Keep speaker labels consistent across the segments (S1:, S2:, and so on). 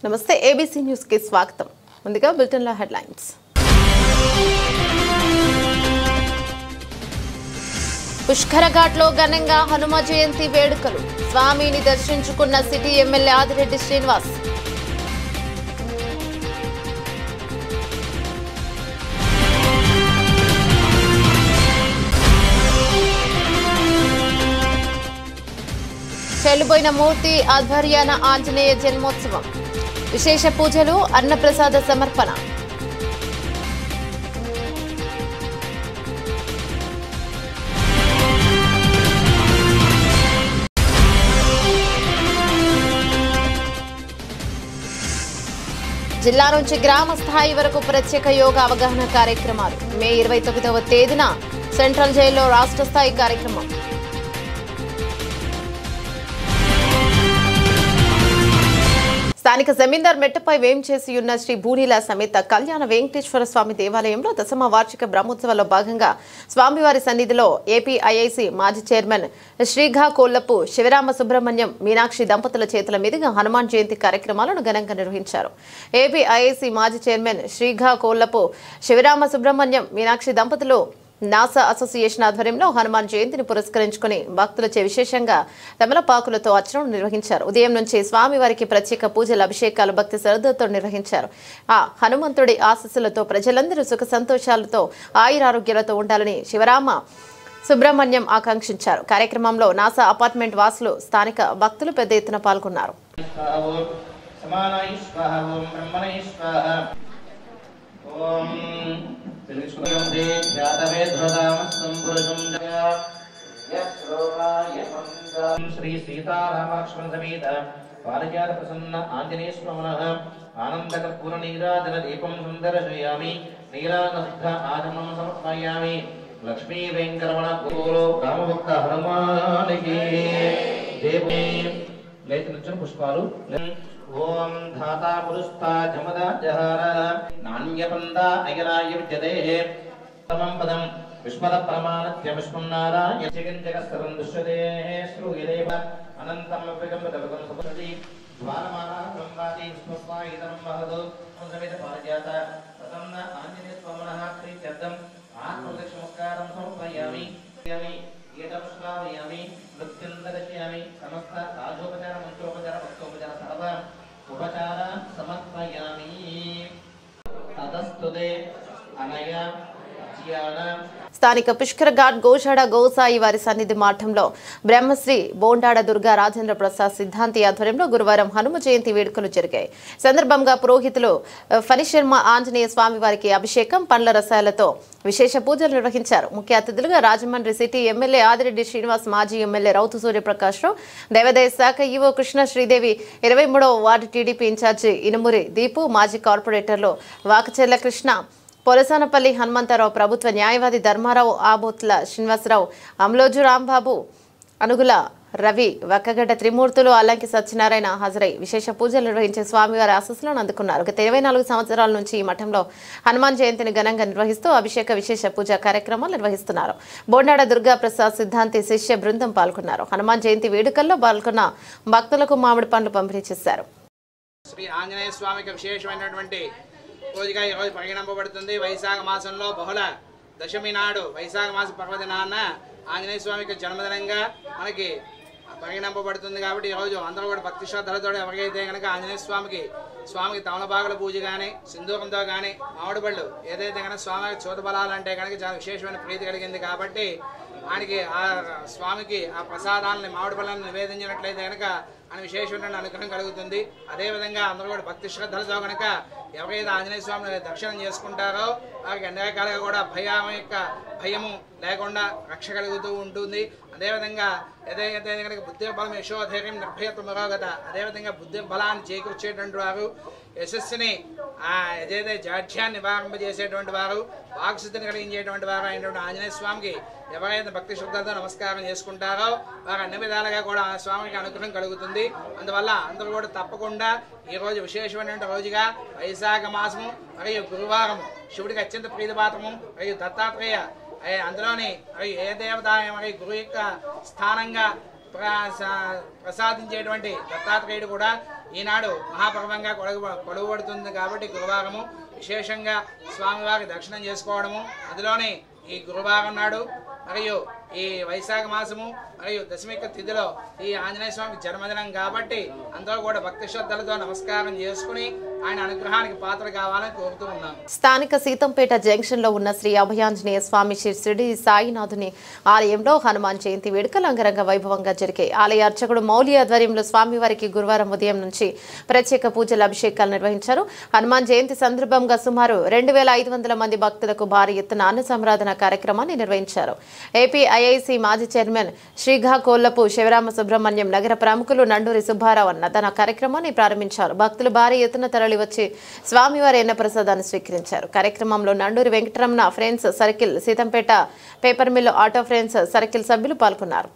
S1: నమస్తే ABC news కి స్వాగతం. ముందుగా బులెటిన్ లో హెడ్లైన్స్. పుష్కర ఘాట్ లో ఘనంగా హనుమ జయంతి వేడుకలు. స్వామిని దర్శించుకున్న సిటీ ఎమ్మెల్యే ఆదిరెడ్డి శ్రీనివాస్. చెల్లుబోయిన మూర్తి ఆధ్వర్యాన ఆంజనేయ జన్మోత్సవం. విశేష పూజలు, అన్నప్రసాద సమర్పణ. జిల్లా నుంచి గ్రామ స్థాయి వరకు ప్రత్యేక యోగా అవగాహన కార్యక్రమాలు. మే 29వ తేదీన సెంట్రల్ జైల్లో రాష్ట్ర స్థాయి కార్యక్రమం. స్థానిక జమీందార్ మెట్టపై వేంచేసి ఉన్న శ్రీ భూనీల సమేత కళ్యాణ వెంకటేశ్వర స్వామి దేవాలయంలో దశమ వార్షిక బ్రహ్మోత్సవాల్లో భాగంగా స్వామివారి సన్నిధిలో ఏపీఐఐసి మాజీ చైర్మన్ శ్రీఘా కోల్లపు శివరామ సుబ్రహ్మణ్యం మీనాక్షి దంపతుల చేతుల మీదుగా హనుమాన్ జయంతి కార్యక్రమాలను ఘనంగా నిర్వహించారు. ఏపీఐఐసి మాజీ చైర్మన్ శ్రీఘా కోల్లపు శివరామ సుబ్రహ్మణ్యం మీనాక్షి దంపతులు నాసా అసోసియేషన్ ఆధ్వర్యంలో హనుమాన్ జయంతిని పురస్కరించుకుని భక్తులచే విశేషంగా తమలపాకులతో అర్చనలు నిర్వహించారు. ఉదయం నుంచి స్వామివారికి ప్రత్యేక పూజలు, అభిషేకాలు భక్తి శ్రద్ధతో నిర్వహించారు. ఆ హనుమంతుడి ఆశీస్సులతో ప్రజలందరూ సుఖ సంతోషాలతో ఆయురారోగ్యాలతో ఉండాలని శివరామ సుబ్రహ్మణ్యం ఆకాంక్షించారు. కార్యక్రమంలో నాసా అపార్ట్మెంట్ వాసులు, స్థానిక భక్తులు పెద్ద ఎత్తున పాల్గొన్నారు.
S2: శ్రీ సీతారామలక్ష్మణ సమేత పారిజాత ప్రసన్న ఆంజనేయ స్వామినః ఆనంద కర్పూర నీరాజన దీపం సందర్శయామి. నీరాగస్థ ఆచమనం సమర్పయామి. లక్ష్మీ వెంకరమణ గురు రామభక్త హనుమానికి దేవే లేచిన పుష్పాలు. ఓం ధాతా పురుస్తా జమదా జహార నాణ్యపంద అయలాయ విద్యతే తమం పదం విష్మద ప్రమాణత్య విష్మన్నారాయ జగంజగస్తరం దృశ్యతే శ్రూయదేవ అనంతం విగంబదగం సుపతి ద్వారమానా బ్రహ్మాది విష్ణుస్వాయిదం మహదో సమేత పారిజాత ప్రసన్న ఆంజనేయ స్వామినః ప్రీత్యర్థం ఆత్మదక్షమస్కారం సమర్పయామి. ఏతపుష్పావయామి మృత్యుందర్శయామి. సమస్త రాజోపచార మంత్రోపచార భక్తోపచార సర్వ ఉపచార సమర్పయామి. తదస్తుతే అనయ జియాన.
S1: స్థానిక పుష్కర ఘాట్ గోశాడ గోసాయి వారి సన్నిధి మఠంలో బ్రహ్మశ్రీ బోండాడ దుర్గా రాజేంద్ర ప్రసాద్ సిద్ధాంతి ఆధ్వర్యంలో గురువారం హనుమ జయంతి వేడుకలు జరిగాయి. సందర్భంగా పురోహితులు ఫణిశర్మ ఆంజనేయ స్వామి వారికి అభిషేకం, పండ్ల రసాలతో విశేష పూజలు నిర్వహించారు. ముఖ్య అతిథులుగా రాజమండ్రి సిటీ ఎమ్మెల్యే ఆదిరెడ్డి శ్రీనివాస్, మాజీ ఎమ్మెల్యే రౌతు సూర్యప్రకాష్ రావు, దేవాదాయ శాఖ ఈవో కృష్ణ శ్రీదేవి, 23వ ward TDP incharge Inumuri Deepu, మాజీ కార్పొరేటర్లు వాకచెర్ల కృష్ణ, పొలసానపల్లి హనుమంతరావు, ప్రభుత్వ న్యాయవాది ధర్మారావు, ఆబోత్ల శ్రీనివాసరావు, అమ్లోజు రాంబాబు, అనుగుల రవి, వక్కగడ్డ త్రిమూర్తులు, అల్లంకి సత్యనారాయణ హాజరై విశేష పూజలు నిర్వహించే స్వామివారి ఆశీస్సులను అందుకున్నారు. గత 24 సంవత్సరాల నుంచి ఈ మఠంలో హనుమాన్ జయంతిని ఘనంగా నిర్వహిస్తూ అభిషేక, విశేష పూజా కార్యక్రమాలు నిర్వహిస్తున్నారు. బోండాడ దుర్గా ప్రసాద్ సిద్ధాంతి శిష్య బృందం పాల్గొన్నారు. హనుమాన్ జయంతి వేడుకల్లో పాల్గొన్న భక్తులకు మామిడి పండ్లు పంపిణీ చేశారు.
S3: శ్రీ ఆంజనేయ స్వామికి విశేషమైనటువంటి రోజుగా ఈరోజు పరిగణింపబడుతుంది. వైశాఖ మాసంలో బహుళ దశమి నాడు వైశాఖ మాస పర్వదినాన ఆంజనేయ స్వామికి జన్మదినంగా మనకి పరిగణింపబడుతుంది. కాబట్టి ఈరోజు అందరూ కూడా భక్తి శ్రద్ధలతో ఎవరికైతే కనుక ఆంజనేయ స్వామికి తమలపాకుల పూజ కానీ, సింధూరంతో కానీ, మామిడి పళ్ళు ఏదైతే కనుక స్వామికి చూతబలాలంటే కనుక చాలా విశేషమైన ప్రీతి కలిగింది. కాబట్టి ఆయనకి ఆ స్వామికి ఆ ప్రసాదాలని, మామిడి పళ్ళని నివేదించినట్లయితే కనుక ఆయన విశేషమైన అనుగ్రహం కలుగుతుంది. అదేవిధంగా అందరూ కూడా భక్తి శ్రద్ధలతో కనుక ఎవరైతే ఆంజనేయ స్వామిని దర్శనం చేసుకుంటారో వారికి అన్ని రకాలుగా కూడా భయము లేకుండా రక్ష కలుగుతూ ఉంటుంది. అదేవిధంగా ఏదైతే కనుక బుద్ధి బలం, యశోధైర్యం, నిర్భయత్వ మరోగత, అదేవిధంగా బుద్ధి బలాన్ని చేకూర్చేటువంటి వారు, యశస్సుని ఏదైతే జాడ్యాన్ని నివారింపజేసేటువంటి వారు, వాక్సిద్ధిని కలిగించేటువంటి వారు అయినటువంటి ఆంజనేయ స్వామికి ఎవరైతే భక్తి శ్రద్ధలతో నమస్కారం చేసుకుంటారో వారు అన్ని విధాలుగా కూడా ఆ స్వామికి అనుగ్రహం కలుగుతుంది. అందువల్ల అందరూ కూడా తప్పకుండా ఈరోజు విశేషమైనటువంటి రోజుగా వైశాఖ మాసము మరియు గురువారం శివుడికి అత్యంత ప్రీతిపాత్రము మరియు దత్తాత్రేయ అందులోని ఏ దేవత మరియు గురువు యొక్క స్థానంగా ప్రసాదించేటువంటి దత్తాత్రేయుడు కూడా ఈనాడు మహాపర్వంగా కొలువబడుతుంది కాబట్టి గురువారము విశేషంగా స్వామివారికి దర్శనం చేసుకోవడము, అందులోని ఈ గురువారం నాడు మరియు ఈ వైశాఖ మాసము మరియు దశమిక తిథిలో ఈ ఆంజనేయ స్వామికి జన్మదినం కాబట్టి అందరూ కూడా భక్తి శ్రద్ధలతో నమస్కారం చేసుకుని ఆయన అనుగ్రహానికి పాత్ర కావాలని కోరుతూ ఉన్నాం.
S1: స్థానిక సీతంపేట జంక్షన్ లో ఉన్న శ్రీ అభయాంజనేయ స్వామి శ్రీ షిరిడి సాయినాథుని ఆలయంలో హనుమాన్ జయంతి వేడుకలు అంగరంగ వైభవంగా జరిగాయి. ఆలయ అర్చకుడు మౌలి ఆధ్వర్యంలో స్వామివారికి గురువారం ఉదయం నుంచి ప్రత్యేక పూజలు అభిషేకాలు నిర్వహించారు. హనుమాన్ జయంతి సందర్భంగా సుమారు 2500 మంది భక్తులకు భారీ ఎత్తున అన్న సంరాధన కార్యక్రమాన్ని నిర్వహించారు. ఏపీ ఐఐసి మాజీ చైర్మన్ శ్రీఘా కోల్లపు శివరామ సుబ్రహ్మణ్యం, నగర ప్రముఖులు నండూరి సుబ్బారావు అన్నదాన కార్యక్రమాన్ని ప్రారంభించారు. భక్తులు భారీ ఎత్తున తరలివచ్చి స్వామివారి అన్న ప్రసాదాన్ని స్వీకరించారు. కార్యక్రమంలో Nanduri Venkataramana friends circle, Seethampeta paper mill auto friends circle సభ్యులు పాల్గొన్నారు.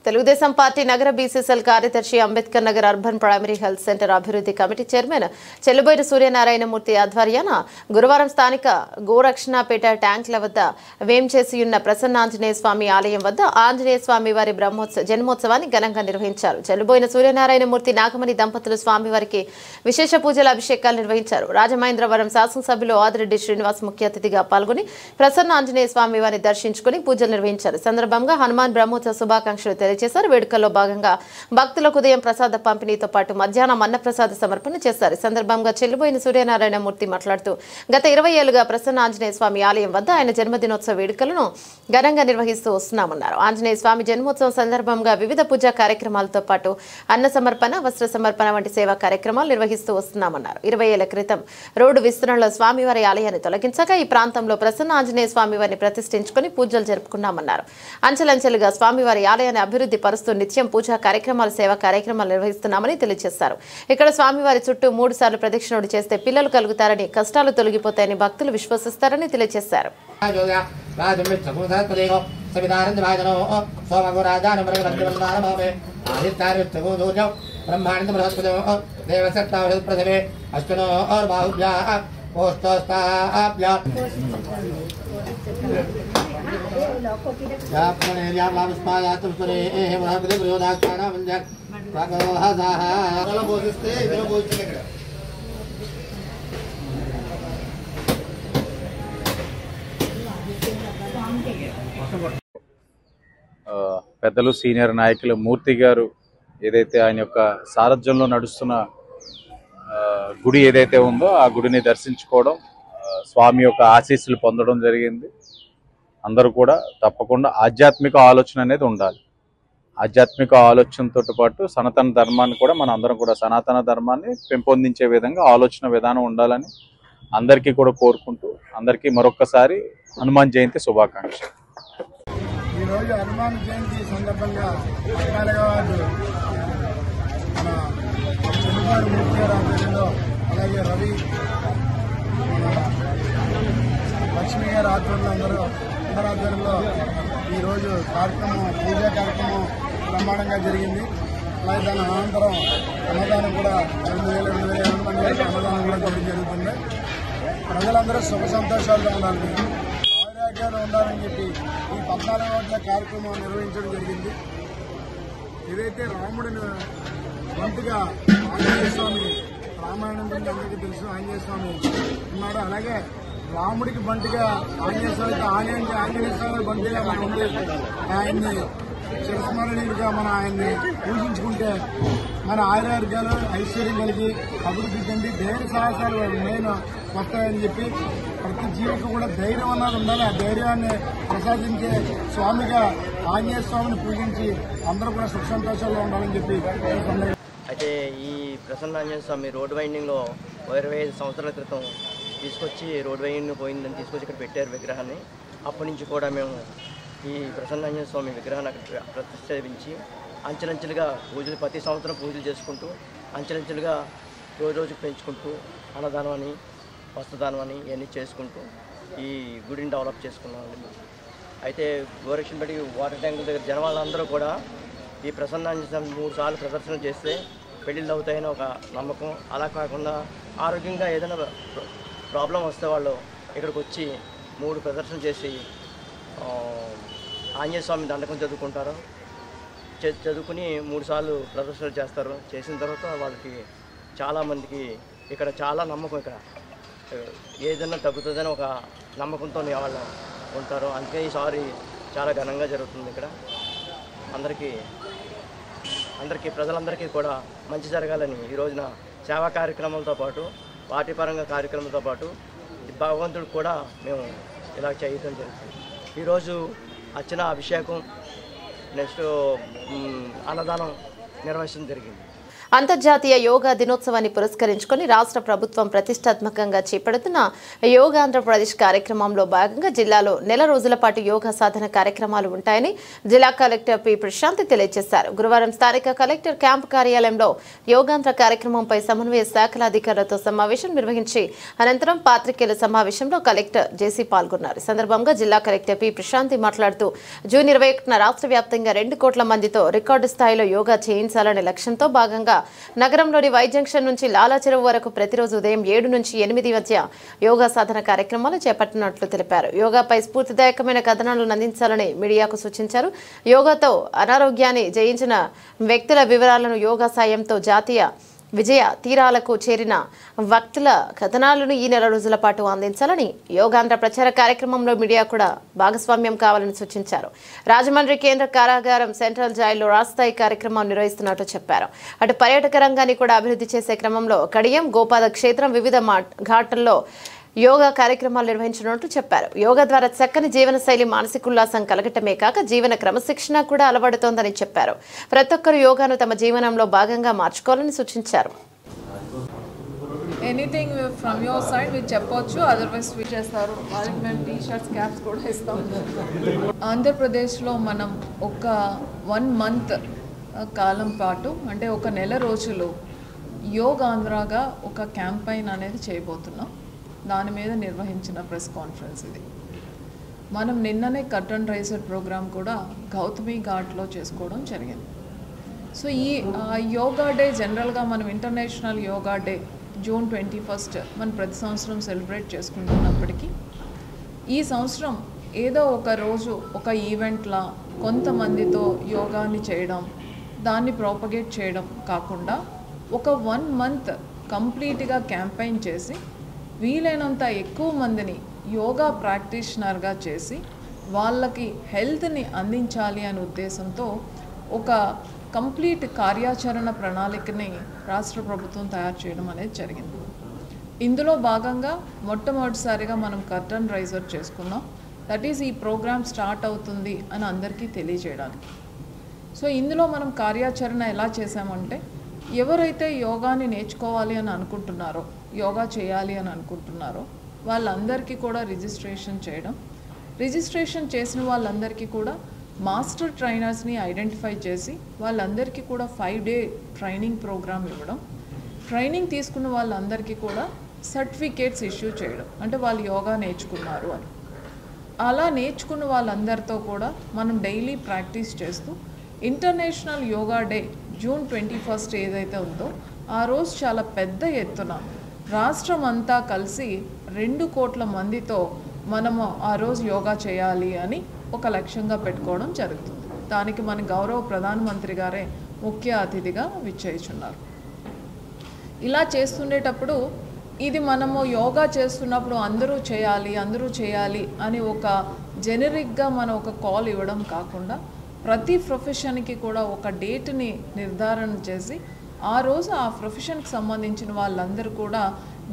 S1: తెలుగుదేశం పార్టీ నగర బీసీసీఎల్ కార్యదర్శి, Ambedkar Nagar urban primary health centre అభివృద్ధి కమిటీ చైర్మన్ చెల్లుబోయిన సూర్యనారాయణమూర్తి ఆధ్వర్యాన గురువారం స్థానిక గోరక్షణపేట ట్యాంకుల వద్ద వేంచేసియున్న ప్రసన్నాంజనేయ స్వామి ఆలయం వద్ద ఆంజనేయ స్వామి వారి జన్మోత్సవాన్ని ఘనంగా నిర్వహించారు. చెల్లుబోయిన సూర్యనారాయణమూర్తి, నాగమణి దంపతులు స్వామివారికి విశేష పూజల అభిషేకాలు నిర్వహించారు. రాజమహేంద్రవరం శాసనసభ్యులు ఆదిరెడ్డి శ్రీనివాస్ ముఖ్య అతిథిగా పాల్గొని ప్రసన్న ఆంజనేయ స్వామి వారిని దర్శించుకుని పూజలు నిర్వహించారు. సందర్భంగా హనుమాన్ బ్రహ్మోత్సవ శుభాకాంక్షలు తెలియజేశారు. వేడుకల్లో భాగంగా భక్తులకు ఉదయం ప్రసాద పంపిణీతో పాటు మధ్యాహ్నం అన్నప్రసాద సమర్పణ చేశారు. ఈ సందర్భంగా చెల్లుబోయిన సూర్యనారాయణమూర్తి మాట్లాడుతూ గత 20 ఏళ్లుగా ప్రసన్న ఆంజనేయ స్వామి ఆలయం వద్ద ఆయన జన్మదినోత్సవ వేడుకలను ఘనంగా నిర్వహిస్తూ వస్తున్నామన్నారు. ఆంజనేయ స్వామి జన్మోత్సవం సందర్భంగా వివిధ పూజా కార్యక్రమాలతో పాటు అన్న సమర్పణ, వస్త్ర సమర్పణ వంటి సేవా కార్యక్రమాలు నిర్వహిస్తూ వస్తున్నామన్నారు. 20 ఏళ్ల క్రితం రోడ్డు విస్తరణలో స్వామివారి ఆలయాన్ని తొలగించగా ఈ ప్రాంతంలో ప్రసన్న ఆంజనేయ స్వామి వారిని ప్రతిష్ఠించుకుని పూజలు జరుపుకున్నామన్నారు. అంచెలంచెలుగా స్వామివారి ఆలయాన్ని అభివృద్ధి పరుస్తూ నిత్యం పూజా కార్యక్రమాలు, సేవా కార్యక్రమాలు నిర్వహిస్తున్నామని తెలియజేశారు. ఇక్కడ స్వామివారి చుట్టూ 3 సార్లు ప్రదక్షిణలు చేస్తే పిల్లలు కలుగుతారని, కష్టాలు తొలగిపోతాయని భక్తులు విశ్వసిస్తారని తెలియజేశారు.
S4: పెద్దలు సీనియర్ నాయకులు మూర్తి గారు ఏదైతే ఆయన యొక్క సారథ్యంలో నడుస్తున్న గుడి ఏదైతే ఉందో ఆ గుడిని దర్శించుకోవడం, స్వామి యొక్క ఆశీస్సులు పొందడం జరిగింది. అందరూ కూడా తప్పకుండా ఆధ్యాత్మిక ఆలోచన అనేది ఉండాలి. ఆధ్యాత్మిక ఆలోచనతో పాటు సనాతన ధర్మాన్ని కూడా మన అందరం కూడా సనాతన ధర్మాన్ని పెంపొందించే విధంగా ఆలోచన విధానం ఉండాలని అందరికీ కూడా కోరుకుంటూ అందరికీ మరొక్కసారి హనుమాన్ జయంతి శుభాకాంక్షలు.
S5: ఈరోజు హనుమాన్ జయంతి సందర్భంగా వార్డు మన చెల్లుబారు మూర్తి గారి ఆధ్వర్యంలో, అలాగే రవి, మన లక్ష్మి గారి ఆధ్వర్యంలో అందరి ఆధ్వర్యంలో ఈరోజు పూజా కార్యక్రమం బ్రహ్మాండంగా జరిగింది. అలాగే దాని అనంతరం అన్నదానం కూడా 2,000 మంది అన్నదానం కూడా చేయడం జరుగుతుంది. ప్రజలందరూ సుఖ సంతోషాలుగా ఉండాలని, ఆరోగ్యాలు ఉండాలని చెప్పి ఈ 14వ రోజుల కార్యక్రమం నిర్వహించడం జరిగింది. ఏదైతే రాముడిని వంటిగా ఆంజనేయ స్వామి, రామాయణం గురించి అందరికీ తెలుసు, ఆంజనేయ స్వామి ఉన్నాడు. అలాగే రాముడికి బంటిగా ఆంజనేయ స్వామి, ఆంజనేయ స్వామి బంటిగా మనం ఉండి ఆయన్ని చిరస్మరణీయుడిగా మనం ఆయన్ని పూజించుకుంటే మన ఆయుర్వర్గాలు ఐశ్వర్యం కలిగి అభివృద్ధి చెంది ధైర్య సాహసాలు మెయిన్ వస్తాయని చెప్పి ప్రతి జీవికి కూడా ధైర్యం అన్నది ఉండాలి. ఆ ధైర్యాన్ని ప్రసాదించే స్వామిగా ఆంజనేయ స్వామిని పూజించి అందరూ కూడా సుఖ సంతోషాల్లో ఉండాలని చెప్పి.
S6: అయితే ఈ ప్రసన్న ఆంజనేయ స్వామి రోడ్ వైండింగ్లో 25 సంవత్సరాల క్రితం తీసుకొచ్చి రోడ్ వైండింగ్ పోయిందని తీసుకొచ్చి ఇక్కడ పెట్టారు విగ్రహాన్ని. అప్పటి నుంచి కూడా మేము ఈ ప్రసన్న ఆంజనేయ స్వామి విగ్రహాన్ని అక్కడ ప్రతిష్ఠించి అంచెలంచెలుగా పూజలు ప్రతి సంవత్సరం పూజలు చేసుకుంటూ అంచెలంచెలుగా రోజు పెంచుకుంటూ అన్నదానం అని వస్త్రదానం అని ఇవన్నీ చేసుకుంటూ ఈ గుడిని డెవలప్ చేసుకున్నామండి. అయితే గోరక్షన్పేట వాటర్ ట్యాంకుల దగ్గర జన వాళ్ళందరూ కూడా ఈ ప్రసన్న ఆంజనేయ స్వామి 3 సార్లు ప్రదర్శన చేస్తే పెళ్ళిళ్ళు అవుతాయని ఒక నమ్మకం. అలా కాకుండా ఆరోగ్యంగా ఏదైనా ప్రాబ్లం వస్తే వాళ్ళు ఇక్కడికి వచ్చి 3 ప్రదర్శన చేసి ఆంజనేయ స్వామి దండకం చదువుకుంటారు. చదువుకుని 3 సార్లు ప్రదర్శనలు చేస్తారు. చేసిన తర్వాత వాళ్ళకి చాలామందికి ఇక్కడ చాలా నమ్మకం, ఇక్కడ ఏదైనా తగ్గుతుందని ఒక నమ్మకంతో వాళ్ళు ఉంటారు. అందుకే ఈసారి చాలా ఘనంగా జరుగుతుంది. ఇక్కడ అందరికీ ప్రజలందరికీ కూడా మంచి జరగాలని ఈ రోజున సేవా కార్యక్రమాలతో పాటు పార్టీపరంగా కార్యక్రమాలతో పాటు భగవంతుడికి కూడా మేము ఇలా చేయడం జరుగుతుంది. ఈరోజు అర్చన అభిషేకం నెక్స్ట్ అన్నదానం నిర్వహించడం జరిగింది.
S1: అంతర్జాతీయ యోగా దినోత్సవాన్ని పురస్కరించుకొని రాష్ట్ర ప్రభుత్వం ప్రతిష్టాత్మకంగా చేపడుతున్న యోగా ఆంధ్రప్రదేశ్ కార్యక్రమంలో భాగంగా జిల్లాలో నెల రోజుల పాటు యోగా సాధన కార్యక్రమాలు ఉంటాయని జిల్లా కలెక్టర్ పి ప్రశాంతి తెలియజేశారు. గురువారం స్థానిక కలెక్టర్ క్యాంపు కార్యాలయంలో యోగాంధ్ర కార్యక్రమంపై సమన్వయ శాఖల అధికారులతో సమావేశం నిర్వహించి అనంతరం పాత్రికేయుల సమావేశంలో కలెక్టర్ జేసీ పాల్గొన్నారు. ఈ సందర్భంగా జిల్లా కలెక్టర్ పి ప్రశాంతి మాట్లాడుతూ జూన్ 21న రాష్ట్ర వ్యాప్తంగా 2 కోట్ల మందితో రికార్డు స్థాయిలో యోగా చేయించాలనే లక్ష్యంతో భాగంగా నగరంలోని వై జంక్షన్ నుంచి లాలా చెరువు వరకు ప్రతిరోజు ఉదయం 7 నుంచి 8 మధ్య యోగా సాధన కార్యక్రమాలు చేపట్టినట్లు తెలిపారు. యోగాపై స్ఫూర్తిదాయకమైన కథనాలను అందించాలని మీడియాకు సూచించారు. యోగాతో అనారోగ్యాన్ని జయించిన వ్యక్తుల వివరాలను యోగా సాయంతో జాతీయ విజయ తీరాలకు చేరిన వ్యక్తుల కథనాలను ఈ నెల రోజుల పాటు అందించాలని యోగాంధ్ర ప్రచార కార్యక్రమంలో మీడియా కూడా భాగస్వామ్యం కావాలని సూచించారు. రాజమండ్రి కేంద్ర కారాగారం సెంట్రల్ జైల్లో రాష్ట్రస్థాయి కార్యక్రమం నిర్వహిస్తున్నట్టు చెప్పారు. అటు పర్యాటక రంగాన్ని కూడా అభివృద్ధి చేసే క్రమంలో కడియం గోపాద క్షేత్రం వివిధ ఘాట్లలో యోగా కార్యక్రమాలు నిర్వహించనున్నట్టు చెప్పారు. యోగా ద్వారా చక్కని జీవనశైలి మానసిక ఉల్లాసం కలగటమే కాక జీవన క్రమశిక్షణ కూడా అలవడుతోందని చెప్పారు. ప్రతి ఒక్కరు యోగాను తమ జీవనంలో భాగంగా మార్చుకోవాలని సూచించారు.
S7: ఎనీథింగ్ ఫ్రమ్ యువర్ సైడ్ మీరు చెప్పొచ్చు, అదర్వైజ్ స్వీట్ చేస్తారు. వాళ్ళకి మేము టీ-షర్ట్స్ క్యాప్స్ కూడా ఇస్తాం. ఆంధ్రప్రదేశ్లో మనం ఒక 1 మంత్ కాలం పాటు అంటే ఒక నెల రోజులు యోగాంధ్రగా ఒక క్యాంపెయిన్ అనేది చేయబోతున్నాం. దాని మీద నిర్వహించిన ప్రెస్ కాన్ఫరెన్స్ ఇది. మనం నిన్ననే కర్టన్ రైజర్ ప్రోగ్రామ్ కూడా గౌతమి ఘాట్లో చేసుకోవడం జరిగింది. సో ఈ యోగా డే జనరల్గా మనం ఇంటర్నేషనల్ యోగా డే జూన్ 21 మనం ప్రతి సంవత్సరం సెలబ్రేట్ చేసుకుంటున్నప్పటికీ ఈ సంవత్సరం ఏదో ఒక రోజు ఒక ఈవెంట్లా కొంతమందితో యోగాని చేయడం, దాన్ని ప్రాపగేట్ చేయడం కాకుండా ఒక 1 మంత్ కంప్లీట్గా క్యాంపెయిన్ చేసి వీలైనంత ఎక్కువ మందిని యోగా ప్రాక్టీషనర్గా చేసి వాళ్ళకి హెల్త్ని అందించాలి అనే ఉద్దేశంతో ఒక కంప్లీట్ కార్యాచరణ ప్రణాళికని రాష్ట్ర ప్రభుత్వం తయారు చేయడం అనేది జరిగింది. ఇందులో భాగంగా మొట్టమొదటిసారిగా మనం కర్టన్ రైజర్ చేసుకున్నాం. దట్ ఈస్ ఈ ప్రోగ్రామ్ స్టార్ట్ అవుతుంది అని అందరికీ తెలియజేయడానికి. సో ఇందులో మనం కార్యాచరణ ఎలా చేసామంటే ఎవరైతే యోగాని నేర్చుకోవాలి అని అనుకుంటున్నారో, యోగా చేయాలి అని అనుకుంటున్నారో వాళ్ళందరికీ కూడా రిజిస్ట్రేషన్ చేయడం, రిజిస్ట్రేషన్ చేసిన వాళ్ళందరికీ కూడా మాస్టర్ ట్రైనర్స్ని ఐడెంటిఫై చేసి వాళ్ళందరికీ కూడా 5 డే ట్రైనింగ్ ప్రోగ్రామ్ ఇవ్వడం, ట్రైనింగ్ తీసుకున్న వాళ్ళందరికీ కూడా సర్టిఫికేట్స్ ఇష్యూ చేయడం, అంటే వాళ్ళు యోగా నేర్చుకున్నారు అని. అలా నేర్చుకున్న వాళ్ళందరితో కూడా మనం డైలీ ప్రాక్టీస్ చేస్తూ ఇంటర్నేషనల్ యోగా డే జూన్ 21 ఏదైతే ఉందో ఆ రోజు చాలా పెద్ద ఎత్తున రాష్ట్రం అంతా కలిసి 2 కోట్ల మందితో మనము ఆ రోజు యోగా చేయాలి అని ఒక లక్ష్యంగా పెట్టుకోవడం జరుగుతుంది. దానికి మన గౌరవ ప్రధానమంత్రి గారే ముఖ్య అతిథిగా విచ్చేయుచున్నారు. ఇలా చేస్తుండేటప్పుడు ఇది మనము యోగా చేస్తున్నప్పుడు అందరూ చేయాలి అని ఒక జెనరిక్గా మనం ఒక కాల్ ఇవ్వడం కాకుండా ప్రతి ప్రొఫెషన్కి కూడా ఒక డేట్ని నిర్ధారణ చేసి ఆ రోజు ఆ ప్రొఫెషన్కి సంబంధించిన వాళ్ళందరూ కూడా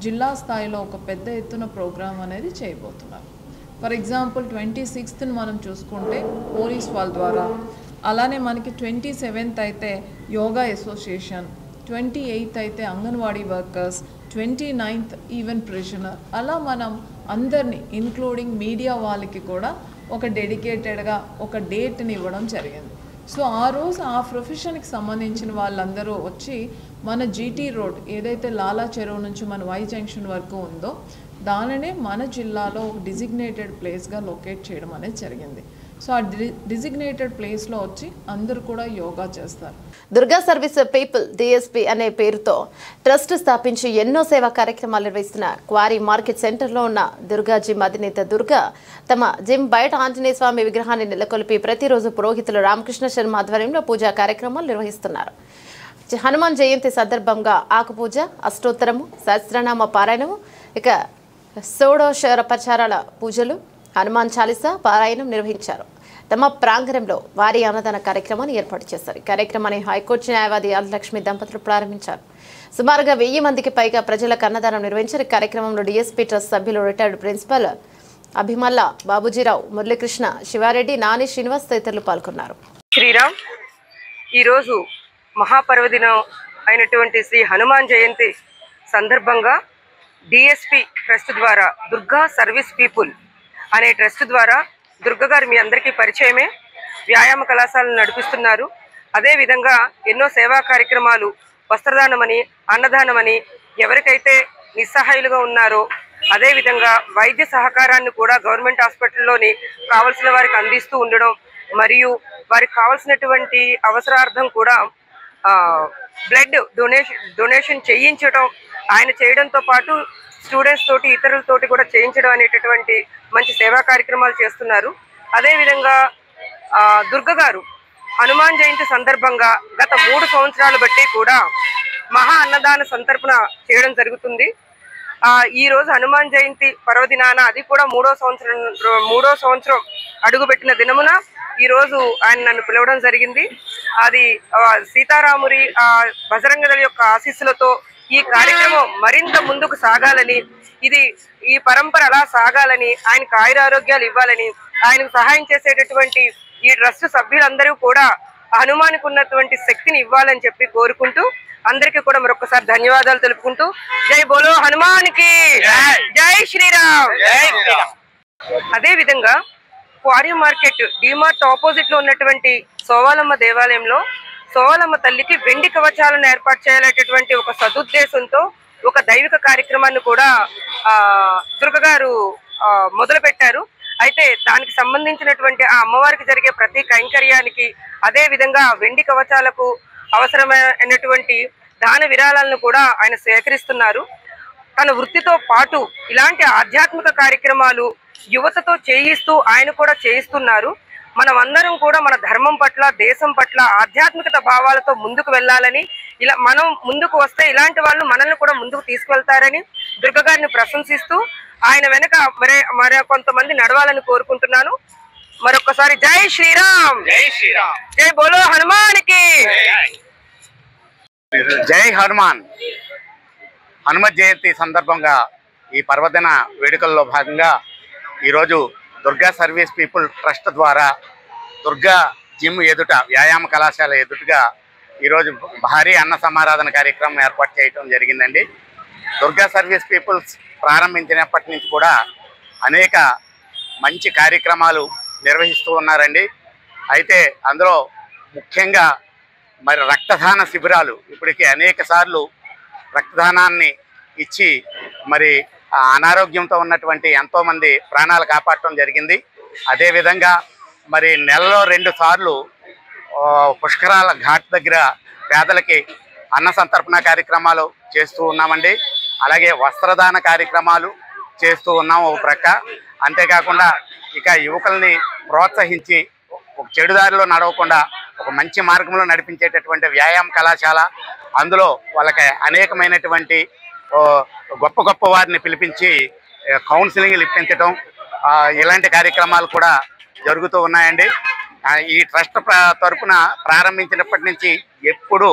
S7: జిల్లా స్థాయిలో ఒక పెద్ద ఎత్తున ప్రోగ్రాం అనేది చేయబోతున్నారు. ఫర్ ఎగ్జాంపుల్ 26th మనం చూసుకుంటే పోలీస్ వాళ్ళ ద్వారా, అలానే మనకి 27th అయితే యోగా అసోసియేషన్, 28th అయితే anganwadi workers, 29th even prisoner, అలా మనం అందరినీ ఇంక్లూడింగ్ మీడియా వాళ్ళకి కూడా ఒక డెడికేటెడ్గా ఒక డేట్ని ఇవ్వడం జరిగింది. సో ఆ రోజు ఆ ప్రొఫెషన్కి సంబంధించిన వాళ్ళందరూ వచ్చి మన జీటీ రోడ్ ఏదైతే లాలా చెరువు నుంచి మన వై జంక్షన్ వరకు ఉందో దానినే మన జిల్లాలో ఒక డిజిగ్నేటెడ్ ప్లేస్గా లొకేట్ చేయడం అనేది జరిగింది. సో ఆ డిజిగ్నేటెడ్ ప్లేస్లో వచ్చి అందరూ కూడా యోగా చేస్తారు.
S1: దుర్గా సర్వీస్ పీపుల్ డిఎస్పీ అనే పేరుతో ట్రస్ట్ స్థాపించి ఎన్నో సేవా కార్యక్రమాలు నిర్వహిస్తున్న క్వారీ మార్కెట్ సెంటర్లో ఉన్న దుర్గా జిమ్ అధినేత దుర్గా తమ జిమ్ బయట ఆంజనేయ స్వామి విగ్రహాన్ని నెలకొల్పి ప్రతిరోజు పురోహితులు రామకృష్ణ శర్మ ఆధ్వర్యంలో పూజా కార్యక్రమాలు నిర్వహిస్తున్నారు. హనుమాన్ జయంతి సందర్భంగా ఆకుపూజ, అష్టోత్తరము, సహస్రనామ పారాయణము, ఇక షోడశ ప్రచారాల పూజలు, హనుమాన్ చాలీసా పారాయణం నిర్వహించారు. తమ ప్రాంగణంలో వారి అన్నదాన కార్యక్రమాన్ని ఏర్పాటు చేశారు. ఈ కార్యక్రమాన్ని హైకోర్టు న్యాయవాది ఆదిలక్ష్మి దంపతులు ప్రారంభించారు. సుమారుగా 1000 మందికి పైగా ప్రజలకు అన్నదానం నిర్వహించారు. ఈ కార్యక్రమంలో డిఎస్పీ ట్రస్ట్ సభ్యులు, రిటైర్డ్ ప్రిన్సిపల్ అభిమల్ల, బాబుజీరావు, మురళీకృష్ణ, శివారెడ్డి, నాని, శ్రీనివాస్ తదితరులు పాల్గొన్నారు.
S8: శ్రీరామ్, ఈరోజు మహాపర్వదినం అయినటువంటి శ్రీ హనుమాన్ జయంతి సందర్భంగా డిఎస్పీ ట్రస్ట్ ద్వారా దుర్గా సర్వీస్ పీపుల్ అనే ట్రస్ట్ ద్వారా దుర్గా గారు మీ అందరికీ పరిచయమే, వ్యాయామ కళాశాలను నడిపిస్తున్నారు. అదేవిధంగా ఎన్నో సేవా కార్యక్రమాలు, వస్త్రదానమని, అన్నదానమని, ఎవరికైతే నిస్సహాయులుగా ఉన్నారో అదేవిధంగా వైద్య సహకారాన్ని కూడా గవర్నమెంట్ హాస్పిటల్లోని కావలసిన వారికి అందిస్తూ ఉండడం, మరియు వారికి కావాల్సినటువంటి అవసరార్థం కూడా బ్లడ్ డొనేషన్ చేయించడం, ఆయన చేయడంతో పాటు స్టూడెంట్స్ తోటి ఇతరులతోటి కూడా చేయించడం అనేటటువంటి మంచి సేవా కార్యక్రమాలు చేస్తున్నారు. అదేవిధంగా దుర్గా గారు హనుమాన్ జయంతి సందర్భంగా గత 3 సంవత్సరాలు బట్టి కూడా మహా అన్నదాన సంతర్పణ చేయడం జరుగుతుంది. ఈ రోజు హనుమాన్ జయంతి పర్వదినాన, అది కూడా 3వ సంవత్సరం అడుగుపెట్టిన దినమున ఈ రోజు ఆయన నన్ను పిలవడం జరిగింది. అది సీతారాముడి బజరంగదళ యొక్క ఆశీస్సులతో ఈ కార్యక్రమం మరింత ముందుకు సాగాలని, ఈ పరంపర అలా సాగాలని, ఆయనకు ఆయురారోగ్యాలు ఇవ్వాలని, ఆయనకు సహాయం చేసేటటువంటి ఈ ట్రస్ట్ సభ్యులందరూ కూడా హనుమానికి ఉన్నటువంటి శక్తిని ఇవ్వాలని చెప్పి కోరుకుంటూ అందరికీ కూడా మరొకసారి ధన్యవాదాలు తెలుపుకుంటూ జై బోలో హనుమానికి, జై శ్రీరామ్. అదే విధంగా క్వారీ మార్కెట్ డిమార్ట్ ఆపోజిట్ లో ఉన్నటువంటి సోవాలమ్మ దేవాలయంలో సోవాలమ్మ తల్లికి వెండి కవచాలను ఏర్పాటు చేయాలనేటటువంటి ఒక సదుద్దేశంతో ఒక దైవిక కార్యక్రమాన్ని కూడా దుర్గా గారు మొదలు పెట్టారు. అయితే దానికి సంబంధించినటువంటి ఆ అమ్మవారికి జరిగే ప్రతి కైంకర్యానికి, అదే విధంగా వెండి కవచాలకు అవసరమైనటువంటి దాన విరాళాలను కూడా ఆయన సేకరిస్తున్నారు. తన వృత్తితో పాటు ఇలాంటి ఆధ్యాత్మిక కార్యక్రమాలు యువతతో చేయిస్తూ ఆయన కూడా చేయిస్తున్నారు. మనం అందరం కూడా మన ధర్మం పట్ల, దేశం పట్ల ఆధ్యాత్మికత భావాలతో ముందుకు వెళ్ళాలని, ఇలా మనం ముందుకు వస్తే ఇలాంటి వాళ్ళు మనల్ని కూడా ముందుకు తీసుకువెళ్తారని దుర్గా గారిని ప్రశంసిస్తూ ఆయన వెనక మరి కొంతమంది నడవాలని కోరుకుంటున్నాను. మరొకసారి జై శ్రీరామ్, జై శ్రీరామ్, జై బోలో హనుమానికి.
S9: జై హనుమాన్. హనుమత్ జయంతి సందర్భంగా ఈ పర్వదిన వేడుకల్లో భాగంగా ఈరోజు దుర్గా సర్వీస్ పీపుల్ ట్రస్ట్ ద్వారా దుర్గా జిమ్ ఎదుట, వ్యాయామ కళాశాల ఎదుటగా ఈరోజు భారీ అన్న సమారాధన కార్యక్రమం ఏర్పాటు చేయడం జరిగిందండి. దుర్గా సర్వీస్ పీపుల్స్ ప్రారంభించినప్పటి నుంచి కూడా అనేక మంచి కార్యక్రమాలు నిర్వహిస్తూ ఉన్నారండి. అయితే అందులో ముఖ్యంగా మరి రక్తదాన శిబిరాలు, ఇప్పటికీ అనేక సార్లు రక్తదానాన్ని ఇచ్చి మరి అనారోగ్యంతో ఉన్నటువంటి ఎంతోమంది ప్రాణాలు కాపాడటం జరిగింది. అదేవిధంగా మరి నెలలో 2 సార్లు పుష్కరాల ఘాట్ దగ్గర పేదలకి అన్న సంతర్పణ కార్యక్రమాలు చేస్తూ ఉన్నామండి. అలాగే వస్త్రదాన కార్యక్రమాలు చేస్తూ ఉన్నాం ఒక ప్రక్క. అంతేకాకుండా ఇక యువకుల్ని ప్రోత్సహించి ఒక చెడుదారిలో నడవకుండా ఒక మంచి మార్గంలో నడిపించేటటువంటి వ్యాయామ కళాశాల, అందులో వాళ్ళకి అనేకమైనటువంటి గొప్ప గొప్ప వారిని పిలిపించి కౌన్సిలింగ్లు ఇప్పించడం, ఇలాంటి కార్యక్రమాలు కూడా జరుగుతూ ఉన్నాయండి. ఈ ట్రస్ట్ తరపున ప్రారంభించినప్పటి నుంచి ఎప్పుడు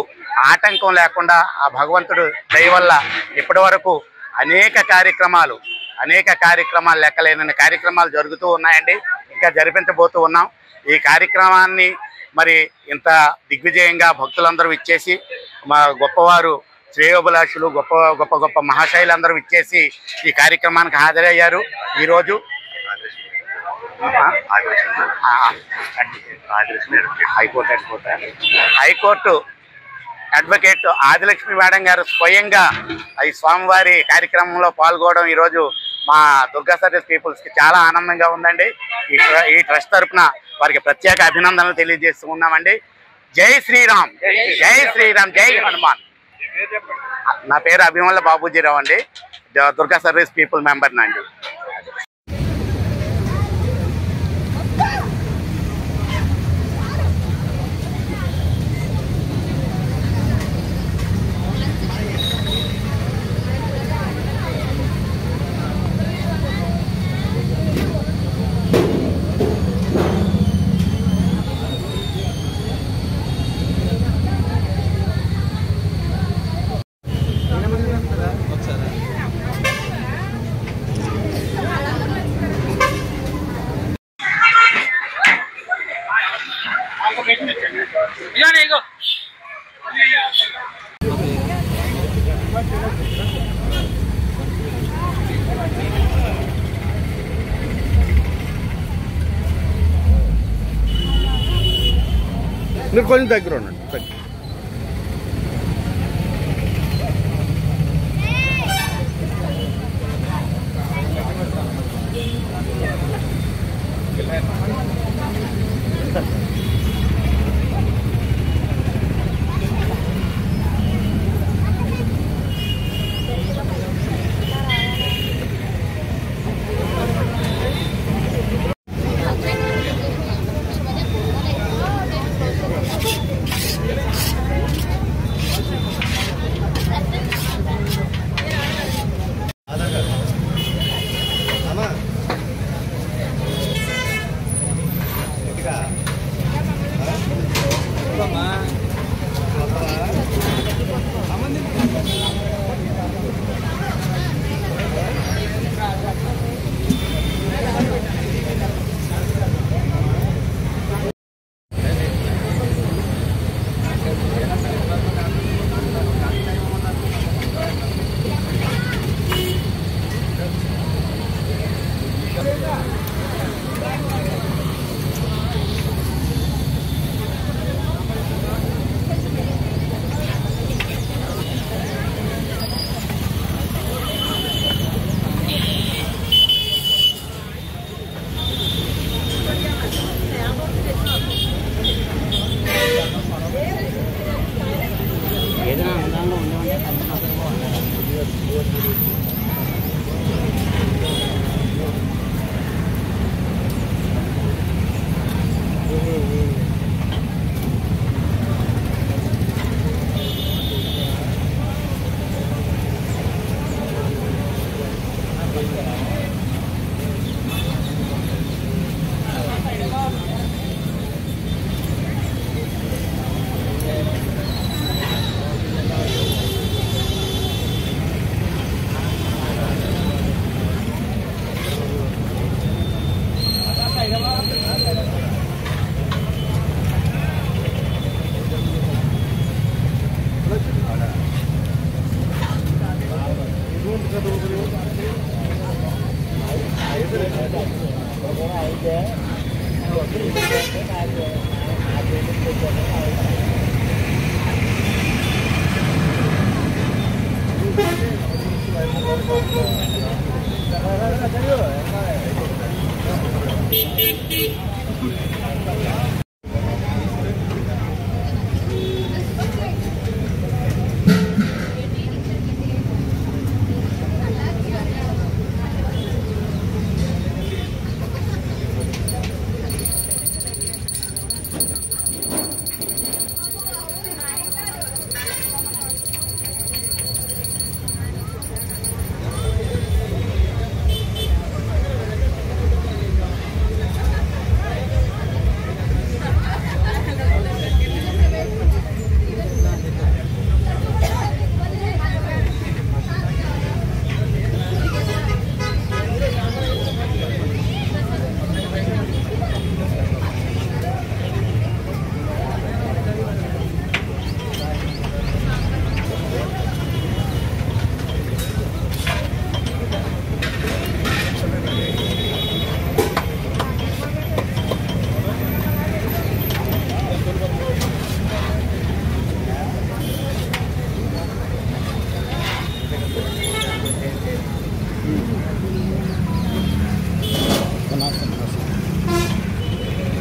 S9: ఆటంకం లేకుండా ఆ భగవంతుడు దయ వల్ల ఇప్పటి వరకు అనేక కార్యక్రమాలు అనేక కార్యక్రమాలు, లెక్కలేనన్ని కార్యక్రమాలు జరుగుతూ ఉన్నాయండి. ఇంకా జరిపించబోతూ ఉన్నాం. ఈ కార్యక్రమాన్ని మరి ఇంత దిగ్విజయంగా భక్తులందరూ ఇచ్చేసి, మా గొప్పవారు శ్రేయోభిలాషులు, గొప్ప గొప్ప మహాశైలందరూ ఇచ్చేసి ఈ కార్యక్రమానికి హాజరయ్యారు. ఈరోజు హైకోర్టు అడ్వకేట్ ఆదిలక్ష్మి మేడం గారు స్వయంగా ఈ స్వామివారి కార్యక్రమంలో పాల్గొనడం ఈరోజు మా దుర్గా సర్వీస్ పీపుల్స్కి చాలా ఆనందంగా ఉందండి. ఈ ట్రస్ట్ తరఫున వారికి ప్రత్యేక అభినందనలు తెలియజేస్తూ ఉన్నామండి. జై శ్రీరామ్, జై శ్రీరామ్, జై హనుమాన్. నా పేరు అభిమల్ల బాబూజీరావు అండి, దుర్గా సర్వీస్ పీపుల్ మెంబర్ నండి.
S10: మీరు కొంచెం దగ్గర ఉండండి.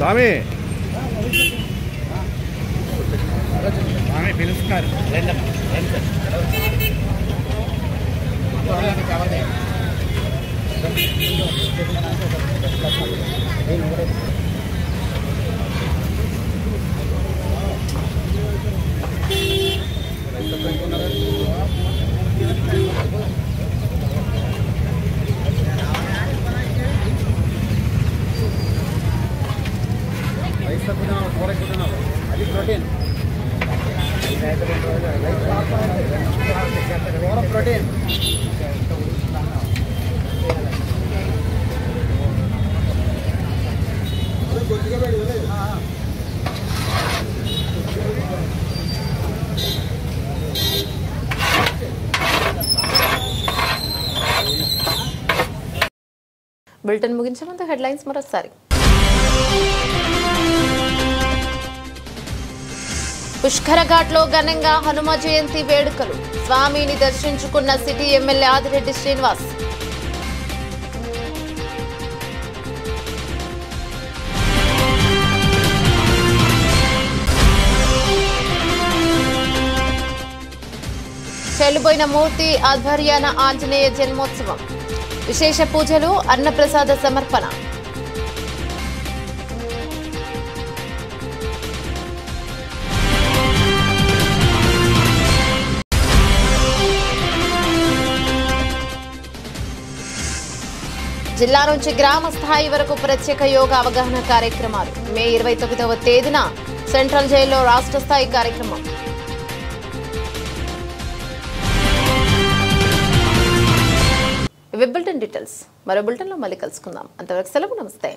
S10: స్వామి
S2: పిలుస్తున్నారు అది ప్రోటీన్ ప్రోటీన్
S1: బులెటిన్ ముగించే ముందు హెడ్లైన్స్ మరోసారి. పుష్కరఘాట్లో ఘనంగా హనుమ జయంతి వేడుకలు. స్వామిని దర్శించుకున్న సిటీ ఎమ్మెల్యే ఆదిరెడ్డి శ్రీనివాస్. చెల్లుబోయిన మూర్తి ఆధ్వర్యాన ఆంజనేయ జన్మోత్సవం. విశేష పూజలు, అన్నప్రసాద సమర్పణ. జిల్లా నుంచి గ్రామ స్థాయి వరకు ప్రత్యేక యోగా అవగాహన కార్యక్రమాలు. మే 29వ తేదీన సెంట్రల్ జైల్లో రాష్ట్ర స్థాయి కార్యక్రమం. ఇవి బులెటిన్ డీటెయిల్స్. మరో బులెటిన్లో మళ్ళీ కలుసుకుందాం. అంతవరకు సెలవు. నమస్తే.